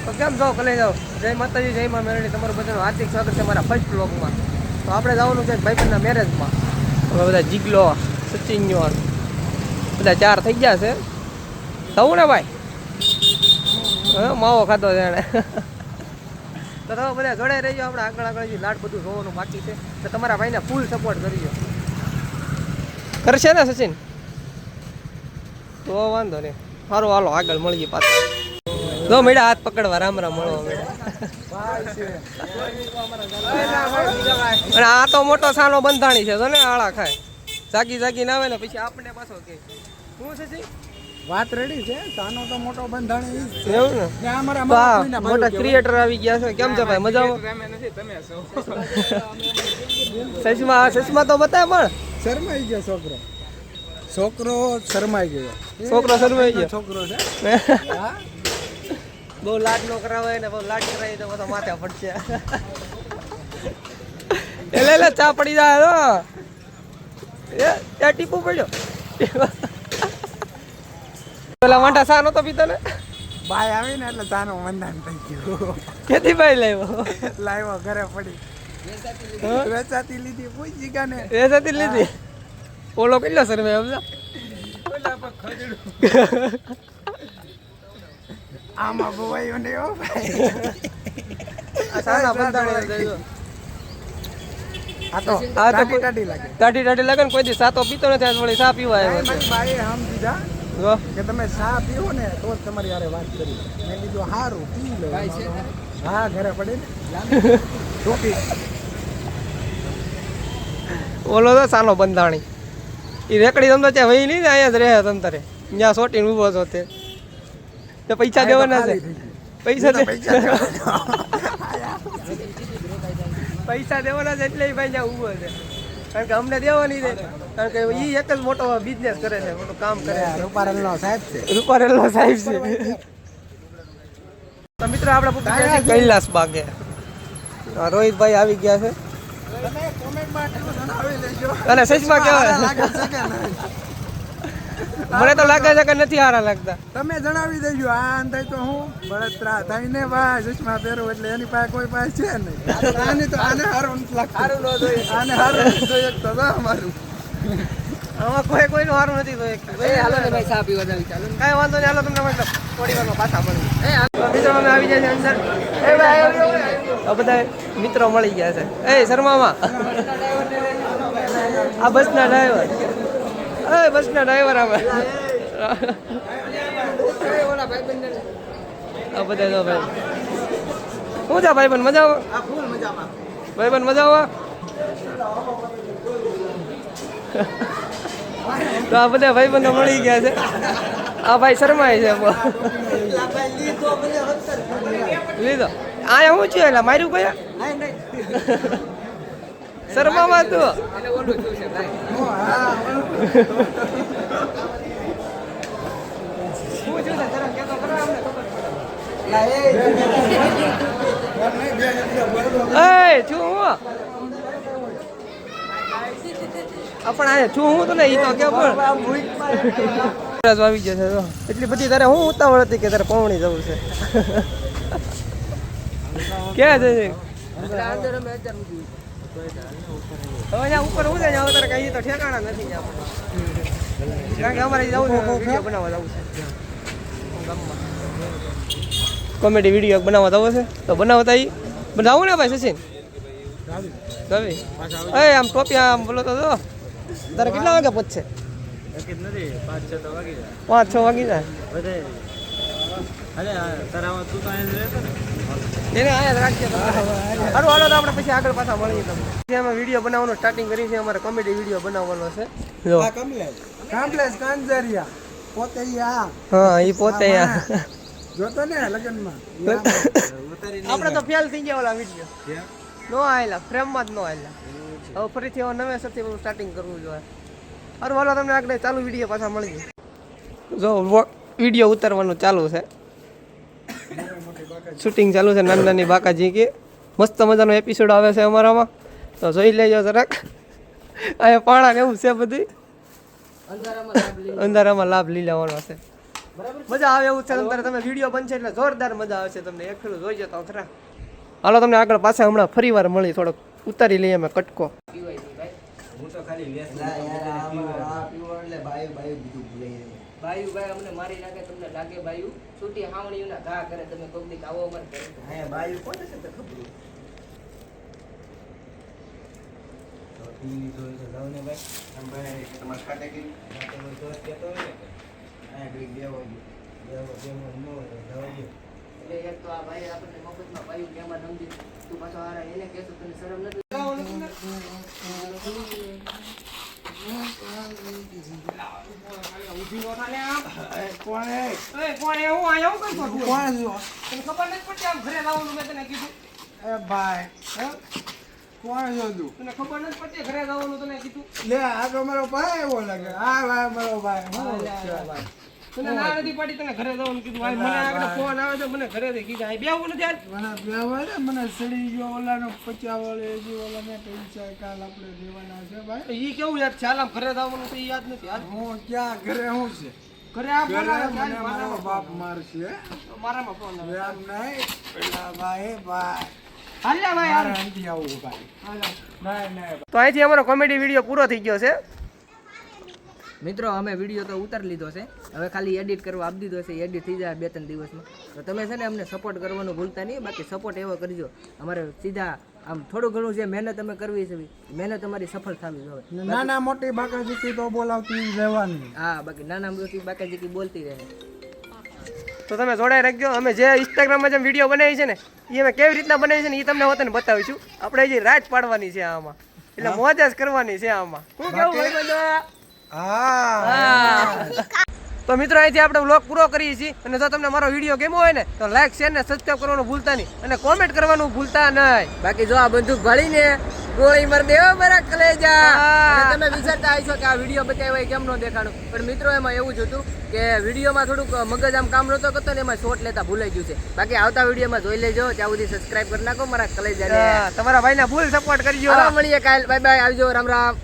તો કેમ છો કલે જાઓ? જય માતાજી, જય મા મેરડી. તમારું બધાનું હાર્દિક સ્વાગત છે મારા ફર્સ્ટ બ્લોગમાં. તો આપણે જવાનું છે ભાઈબંધના મેરેજમાં. હવે બધા જીગલો સચિન બધા 4 થઈ ગયા છે. થવું ને ભાઈ? માવો ખાધો છે એને. તો તમે બધા જોડાઈ રહીજો. આપણે આગળ આગળ લાડ બધું જોવાનું બાકી છે. તો તમારા ભાઈને ફૂલ સપોર્ટ કરજો. કરશે ને સચિન? તો વાંધો નહીં. સારું, હાલો આગળ મળીએ પાછા. તો મેળા હાથ પકડવા રામ રામ મળવા અને આ તો મોટો સાનો બંધાણી છે તો ને આળા ખાય જાગી જાગી ના આવે ને પછી આપણે પાછો કે શું છે વાત રેડી છે. સાનો તો મોટો બંધાણી એવું ને મોટા ક્રિએટર આવી ગયા છે. કેમ છે ભાઈ? મજામાં? સચમાં તો બતાય પણ શરમાઈ ગયો છોકરો શરમાઈ ગયો. છોકરો છે બહુ લાડ નો કરાવે ને બહુ લાડ કરાવી તો બધો માથે પડશે. એટલે ચા પડી જાય એ ટીપું પડ્યો. પેલા વાંટા સા નતો પીતો ને ભાઈ આવી ને એટલે ચાનો મંદાન થઈ ગયું. કેથી ભાઈ લાવ્યો ઘરે પડી વેચાતી લીધી. કોઈ જીગા ને વેચાતી લીધી. ઓલો કેટલો સર્વે સમજો આમાં બોવાયો ને ઓ ભાઈ. આ સાના બંધાણી દેજો. આ તો ટાટી લાગે. ટાટી લાગે ને કોઈ દી સાતો પીતો નથી. આજ વળી સા પીવા આવ્યો છે. ભાઈ હમ દીધા કે તમે ચા પીવો ને તો જ તમારી યારે વાત કરી. મેં કીધું હારું પી લો. હા ઘરે પડે ને ટોપી. ઓલો તો સાનો બંધાણી એ રેકડી તમ તો ત્યાં વહી નહીં ને અહીંયા જ રહે તંતરે. ત્યાં સોટીને ઊભો છો તે પૈસા દેવાના છે. પૈસા દેવાના છે એટલે ભાઈ ત્યાં ઊભો છે. કારણ કે અમને દેવાની છે. કારણ કે એ એક જ મોટો બિઝનેસ કરે છે, મોટું કામ કરે છે. રૂપારેલનો સાહેબ છે. તો મિત્રો આપણે પૂછી ગયા છે કૈલાસ બાગે. રોહિતભાઈ આવી ગયા છે. અને સચમાં કેવા મને તો લાગે છે કે નથી સારા લાગતા. તમે જણાવી દેજો. આ અંદાજ તો હું બળતરા થઈને ભાઈ ચશ્મા પહેરું એટલે એની પાસે કોઈ પાસે છે નહીં. આને હારું નથી લાગતું. આને હારું જોઈએ તો અમારું આમાં કોઈનું સારું નથી. તો હાલો ને ભાઈ ચા પીવા જાવી. ચાલો કાંઈ વાંધો નહીં. હાલો તમને થોડી વારમાં પાછા મળીએ. મિત્રો અમે આવી જાય છે અંદર. બધા મિત્રો મળી ગયા છે. શર્મામાં આ બસના ડ્રાઈવર. બસના ડ્રાઈવર અમે આ બધા જો ભાઈ શું છે ભાઈબંધ? મજા આવે? ભાઈબંધ મજા આવે? તો આ બધા ભાઈબંધો મળી ગયા છે. આ ભાઈ શરમાય છે. લીધો આયા શું છે? એટલે માર્યું કયા શર્મામાં તું છું હું આપણે છું હું તો ને એ તો કે આવી જશે. એટલી બધી તારે હું ઉતાવળ હતી કે તારે પૌણી જવું છે. ક્યાં જશે? હવે ત્યાં ઉપર હું જાય તારે કઈ તો ઠેકાણા નથી. કારણ કે અમારે જવું છે વિડીયો બનાવવા જવું છે. કોમેડી વિડીયો બનાવવા જવો છે તો બનાવતા બનાવું ને ભાઈ સચિન? રવિ આમ ટોપી આમ બોલો તો જો તારે કેટલા વાગે પહોંચશે? 5-6 વાગી જાય. એને આયા રાખીએ. હાલો તો આપણે પછી આગળ પાછા મળીએ. તમને અમે વિડીયો બનાવવાનું સ્ટાર્ટિંગ કરી છે. અમારે કોમેડી વિડીયો બનાવવાનો છે. જો કમલેશ કાંજરિયા પોતે હા એ પોતે જોતો ને લગનમાં આપણે તો ફેલ થઈ ગયા ઓલા વિડીયો નો આવેલા ફ્રેમમાં જ નો આવેલા. હવે ફરીથી હવે નવેસરથી સ્ટાર્ટિંગ કરવું જોઈએ. અરે વાલો તમને આગળ ચાલુ વિડીયો પાછા મળી જાય. જો વિડીયો ઉતારવાનું ચાલુ છે. શૂટિંગ ચાલુ છે. નાની નાની બાકાજી કે મસ્ત મજાનો એપિસોડ આવે છે અમારામાં. તો જોઈ લેજો જરાક. અહીંયા પાણા ને એવું છે બધું. અંધારામાં લાભ લઈ લેવાનો છે. મજા આવે એવું છે. તમને તમે વિડીયો બનશે એટલે જોરદાર મજા આવશે. તમને એકલું જોઈ જતો ખરા. હાલો તમને આગળ પાછા હમણાં ફરી વાર મળી, થોડોક ઉતારી લઈએ અમે કટકો. બાયુ ભાઈ અમને મારી નાખે, તમને લાગે બાયુ છૂટી હાવણીઓના ઘા કરે. તમે કોક દી આવો અમાર ઘરે. હે બાયુ કોને છે તે ખબર ઈ જોઈ તો જાવ ને ભાઈ. આમ ભાઈ તમાર ખાતે કે તમે તો કેતો હોય ને આ ગ્રીક દેવો નો જાવ દે. એટલે એક તો આ ભાઈ આપણને મફતમાં બાયુ કેમાં નમદી, તું પાછો હારા એને કહેતો તને શરમ નથી? લે આ તો મારો ભાઈ એવો લાગે. આ ભાઈ મારો ભાઈ તને ના નથી પાડી, તને ઘરે જવાનું કીધું. મને આગળ ફોન આવે છે, મને ઘરેથી કીધું આ બેવું નથી. મને બેવાય મને સડી ગયો ઓલાનો 50 વાળે જે ઓલાને પૈસા કાલ આપણે દેવાના છે ભાઈ. ઈ કેવું યાદ છે? હાલ આમ ઘરે જવાનું તો ઈ યાદ નથી. હાલ હું ક્યાં ઘરે હું છે ઘરે આ ફોન આવે છે. મને મારો બાપ મારશે. મારામાં ફોન આવે. એમ નહીં પેલા ભાઈ ભાઈ હાલ લે ભાઈ હાલ. મારે નથી આવું ભાઈ. નહીં તો અહીંથી અમારો કોમેડી વિડીયો પૂરો થઈ ગયો છે. મિત્રો અમે વિડીયો તો ઉતારી લીધો છે, હવે ખાલી એડિટ કરવા આપી દીધો છે. એડિટ થઈ જાય 2-3 દિવસમાં. તો તમે છે ને અમને સપોર્ટ કરવાનું ભૂલતા નહીં. બાકી સપોર્ટ એવો કરજો, અમારે સીધા આમ થોડું ઘણું જે મહેનત અમે કરવી છે, મહેનત અમારી સફળ થવી જોઈએ. નાના મોટી બાકાજી તો બોલાવતી રહેવાની. હા, બાકી નાના મોટી બાકાજી બોલતી રહે. તો તમે જોડાઈ રાખજો. અમે જે ઇન્સ્ટાગ્રામમાં જેમ વિડીયો બનાવી છે ને એ અમે કેવી રીતના બનાવી છે ને એ તમને હોતને બતાવીશું. આપણે જે રાત પાડવાની છે આમાં, એટલે મોજ જ કરવાની છે આમાં. શું કેવું ભાઈ બધા? તો મિત્રો અહીંથી આપણે વ્લોગ પૂરો કરીએ છીએ. અને જો તમને મારો વિડીયો ગમ્યો હોય ને તો લાઈક, શેર ને સબસ્ક્રાઇબ કરવાનું ભૂલતા નહીં, અને કોમેન્ટ કરવાનું ભૂલતા નહીં. બાકી જો આ બંદૂક ભળીને ગોળી માર દેવો મારા કલેજા. અને તમે વિચારતા હશો કે આ વિડીયો બતાવ્યો કેમ નો દેખાડું, પણ મિત્રો એમાં એવું જ હતું કે વિડીયોમાં થોડુંક મગજ આમ કામ નહોતો કરતો ને એમાં શોર્ટ લેતા ભૂલાઈ ગયું છે. બાકી આવતા વિડીયોમાં જોઈ લેજો. ત્યાં સુધી સબસ્ક્રાઇબ કરી નાખો મારા કલેજાને. તમારા ભાઈને ફૂલ સપોર્ટ કરજો. મળીએ કાલ. Bye bye. આવજો. રામ રામ.